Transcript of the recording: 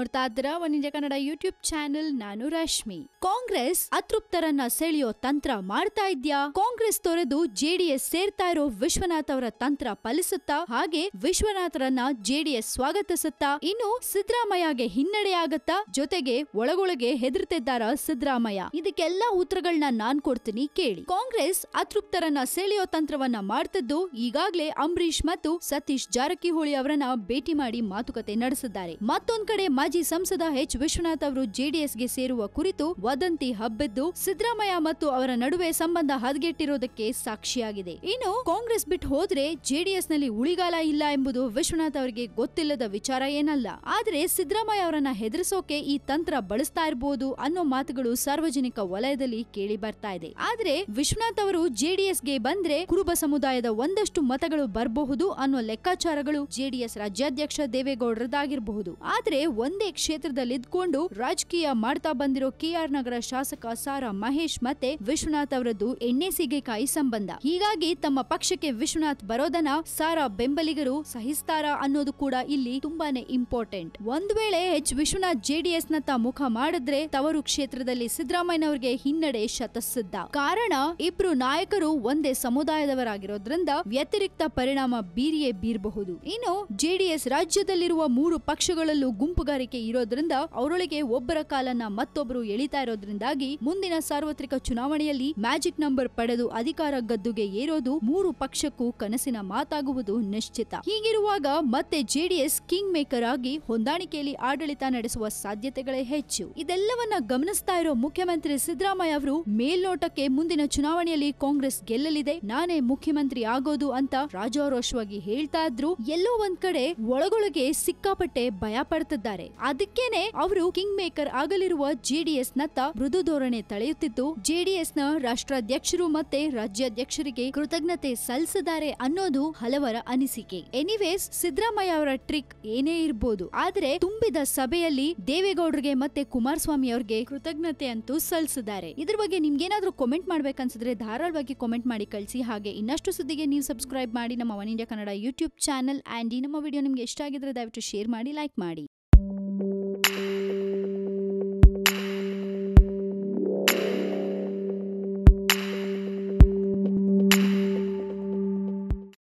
ನೋಡ್ತಾ ಇದ್ದೀರಾ one India Kannada YouTube channel. ನಾನು ರಶ್ಮಿ. ಕಾಂಗ್ರೆಸ್ ಅತೃಪ್ತರನ್ನ ಸೆಳೆಯೋ ತಂತ್ರ ಮಾಡ್ತಾ ಇದ್ಯಾ? ಕಾಂಗ್ರೆಸ್ ತೊರೆದು ಜೆಡಿಎಸ್ ಸೇರ್ತಾ ಇರೋ ವಿಶ್ವನಾಥ್ ಅವರ ತಂತ್ರ ಫಲಿಸುತ್ತಾ? ಹಾಗೆ ವಿಶ್ವನಾಥರನ್ನ ಜೆಡಿಎಸ್ ಸ್ವಾಗತಿಸುತ್ತಾ? ಇನ್ನು ಸಿದ್ದರಾಮಯ್ಯಗೆ ಹಿನ್ನಡೆಯಾಗತ್ತಾ? ಜೊತೆಗೆ ಒಳಗೊಳಗೆ ಹೆದರ್ತಿದ್ದಾರ ಸಿದ್ದರಾಮಯ್ಯ? ಇದಕ್ಕೆಲ್ಲಾ ಉತ್ತರಗಳನ್ನ ನಾನ್ ಕೊಡ್ತೀನಿ, ಕೇಳಿ. ಕಾಂಗ್ರೆಸ್ ಅತೃಪ್ತರನ್ನ ಸೆಳೆಯೋ ತಂತ್ರವನ್ನ ಮಾಡ್ತಿದ್ದು ಈಗಾಗಲೇ ಅಂಬರೀಶ್ ಮತ್ತು ಸತೀಶ್ ಜಾರಕಿಹೊಳಿ ಅವರನ್ನ ಭೇಟಿ ಮಾಡಿ ಮಾತುಕತೆ ನಡೆಸಿದ್ದಾರೆ. ಮತ್ತೊಂದ್ ಕಡೆ ಮಾಜಿ ಸಂಸದ ಎಚ್ ವಿಶ್ವನಾಥ್ ಅವರು ಜೆಡಿಎಸ್ಗೆ ಸೇರುವ ಕುರಿತು ವದಂತಿ ಹಬ್ಬಿದ್ದು ಸಿದ್ದರಾಮಯ್ಯ ಮತ್ತು ಅವರ ನಡುವೆ ಸಂಬಂಧ ಹದಗೆಟ್ಟಿರೋದಕ್ಕೆ ಸಾಕ್ಷಿಯಾಗಿದೆ. ಇನ್ನು ಕಾಂಗ್ರೆಸ್ ಬಿಟ್ಟು ಹೋದ್ರೆ ಜೆಡಿಎಸ್ ನಲ್ಲಿ ಉಳಿಗಾಲ ಇಲ್ಲ ಎಂಬುದು ವಿಶ್ವನಾಥ್ ಅವರಿಗೆ ಗೊತ್ತಿಲ್ಲದ ವಿಚಾರ ಏನಲ್ಲ. ಆದ್ರೆ ಸಿದ್ದರಾಮಯ್ಯ ಅವರನ್ನ ಹೆದರಿಸೋಕೆ ಈ ತಂತ್ರ ಬಳಸ್ತಾ ಇರಬಹುದು ಅನ್ನೋ ಮಾತುಗಳು ಸಾರ್ವಜನಿಕ ವಲಯದಲ್ಲಿ ಕೇಳಿ ಬರ್ತಾ ಇದೆ. ಆದ್ರೆ ವಿಶ್ವನಾಥ್ ಅವರು ಜೆಡಿಎಸ್ಗೆ ಬಂದ್ರೆ ಕುರುಬ ಸಮುದಾಯದ ಒಂದಷ್ಟು ಮತಗಳು ಬರಬಹುದು ಅನ್ನೋ ಲೆಕ್ಕಾಚಾರಗಳು ಜೆಡಿಎಸ್ ರಾಜ್ಯಾಧ್ಯಕ್ಷ ದೇವೇಗೌಡರದಾಗಿರಬಹುದು. ಆದ್ರೆ ಒಂದೇ ಕ್ಷೇತ್ರದಲ್ಲಿ ಇದ್ಕೊಂಡು ರಾಜಕೀಯ ಮಾಡ್ತಾ ಬಂದಿರೋ ಕೆಆರ್ ನಗರ ಶಾಸಕ ಸಾರಾ ಮಹೇಶ್ ಮತ್ತೆ ವಿಶ್ವನಾಥ್ ಅವರದ್ದು ಎಣ್ಣೆ ಸೀಗೆಕಾಯಿ ಸಂಬಂಧ. ಹೀಗಾಗಿ ತಮ್ಮ ಪಕ್ಷಕ್ಕೆ ವಿಶ್ವನಾಥ್ ಬರೋದನ್ನ ಸಾರಾ ಬೆಂಬಲಿಗರು ಸಹಿಸ್ತಾರಾ ಅನ್ನೋದು ಕೂಡ ಇಲ್ಲಿ ತುಂಬಾನೇ ಇಂಪಾರ್ಟೆಂಟ್. ಒಂದ್ ವೇಳೆ ಎಚ್ ವಿಶ್ವನಾಥ್ ಜೆಡಿಎಸ್ ನತ್ತ ಮುಖ ಮಾಡಿದ್ರೆ ತವರು ಕ್ಷೇತ್ರದಲ್ಲಿ ಸಿದ್ದರಾಮಯ್ಯನವರಿಗೆ ಹಿನ್ನಡೆ ಶತಸಿದ್ಧ. ಕಾರಣ ಇಬ್ರು ನಾಯಕರು ಒಂದೇ ಸಮುದಾಯದವರಾಗಿರೋದ್ರಿಂದ ವ್ಯತಿರಿಕ್ತ ಪರಿಣಾಮ ಬೀರಿಯೇ ಬೀರಬಹುದು. ಇನ್ನು ಜೆಡಿಎಸ್ ರಾಜ್ಯದಲ್ಲಿರುವ 3 ಪಕ್ಷಗಳಲ್ಲೂ ಗುಂಪುಗಾರಿಕೆ ಇರೋದ್ರಿಂದ ಅವರೊಳಗೆ ಒಬ್ಬರ ಕಾಲನ್ನ ಮತ್ತೊಬ್ಬರು ಎಳಿತಾ ಇರೋದ್ರಿಂದಾಗಿ ಮುಂದಿನ ಸಾರ್ವತ್ರಿಕ ಚುನಾವಣೆಯಲ್ಲಿ ಮ್ಯಾಜಿಕ್ ನಂಬರ್ ಪಡೆದು ಅಧಿಕಾರ ಗದ್ದುಗೆ ಏರೋದು 3 ಪಕ್ಷಕ್ಕೂ ಕನಸಿನ ಮಾತಾಗುವುದು ನಿಶ್ಚಿತ. ಹೀಗಿರುವಾಗ ಮತ್ತೆ ಜೆಡಿಎಸ್ ಕಿಂಗ್ ಮೇಕರ್ ಆಗಿ ಹೊಂದಾಣಿಕೆಯಲ್ಲಿ ಆಡಳಿತ ನಡೆಸುವ ಸಾಧ್ಯತೆಗಳೇ ಹೆಚ್ಚು. ಇದೆಲ್ಲವನ್ನ ಗಮನಿಸ್ತಾ ಇರೋ ಮುಖ್ಯಮಂತ್ರಿ ಸಿದ್ದರಾಮಯ್ಯ ಅವರು ಮೇಲ್ನೋಟಕ್ಕೆ ಮುಂದಿನ ಚುನಾವಣೆಯಲ್ಲಿ ಕಾಂಗ್ರೆಸ್ ಗೆಲ್ಲಲಿದೆ, ನಾನೇ ಮುಖ್ಯಮಂತ್ರಿ ಆಗೋದು ಅಂತ ರಾಜಾರೋಷವಾಗಿ ಹೇಳ್ತಾ ಇದ್ರು. ಎಲ್ಲೋ ಒಂದ್ ಕಡೆ ಒಳಗೊಳಗೆ ಸಿಕ್ಕಾಪಟ್ಟೆ ಭಯ ಪಡ್ತಿದ್ದಾರೆ. ಅದಕ್ಕೇನೆ ಅವರು ಕಿಂಗ್ ಮೇಕರ್ ಆಗಲಿರುವ ಜೆಡಿಎಸ್ ನತ್ತ ಮೃದು ಧೋರಣೆ ತಳೆಯುತ್ತಿದ್ದು ಜೆಡಿಎಸ್ ನ ರಾಷ್ಟ್ರಾಧ್ಯಕ್ಷರು ಮತ್ತೆ ರಾಜ್ಯಾಧ್ಯಕ್ಷರಿಗೆ ಕೃತಜ್ಞತೆ ಸಲ್ಲಿಸಿದ್ದಾರೆ ಅನ್ನೋದು ಹಲವರ ಅನಿಸಿಕೆ. ಎನಿವೇಸ್, ಸಿದ್ದರಾಮಯ್ಯ ಅವರ ಟ್ರಿಕ್ ಏನೇ ಇರಬಹುದು, ಆದ್ರೆ ತುಂಬಿದ ಸಭೆಯಲ್ಲಿ ದೇವೇಗೌಡರಿಗೆ ಮತ್ತೆ ಕುಮಾರಸ್ವಾಮಿ ಅವರಿಗೆ ಕೃತಜ್ಞತೆ ಅಂತೂ ಸಲ್ಲಿಸಿದ್ದಾರೆ. ಇದ್ರ ಬಗ್ಗೆ ನಿಮ್ಗೇನಾದ್ರೂ ಕಾಮೆಂಟ್ ಮಾಡ್ಬೇಕನ್ಸಿದ್ರೆ ಧಾರಾಳವಾಗಿ ಕಾಮೆಂಟ್ ಮಾಡಿ ಕಳಿಸಿ. ಹಾಗೆ ಇನ್ನಷ್ಟು ಸುದ್ದಿಗೆ ನೀವು ಸಬ್ಸ್ಕ್ರೈಬ್ ಮಾಡಿ ನಮ್ಮ one India Kannada YouTube channel. And ಈ ನಮ್ಮ ವಿಡಿಯೋ ನಿಮ್ಗೆ ಇಷ್ಟ ಆಗಿದ್ರೆ ದಯವಿಟ್ಟು ಶೇರ್ ಮಾಡಿ, ಲೈಕ್ ಮಾಡಿ.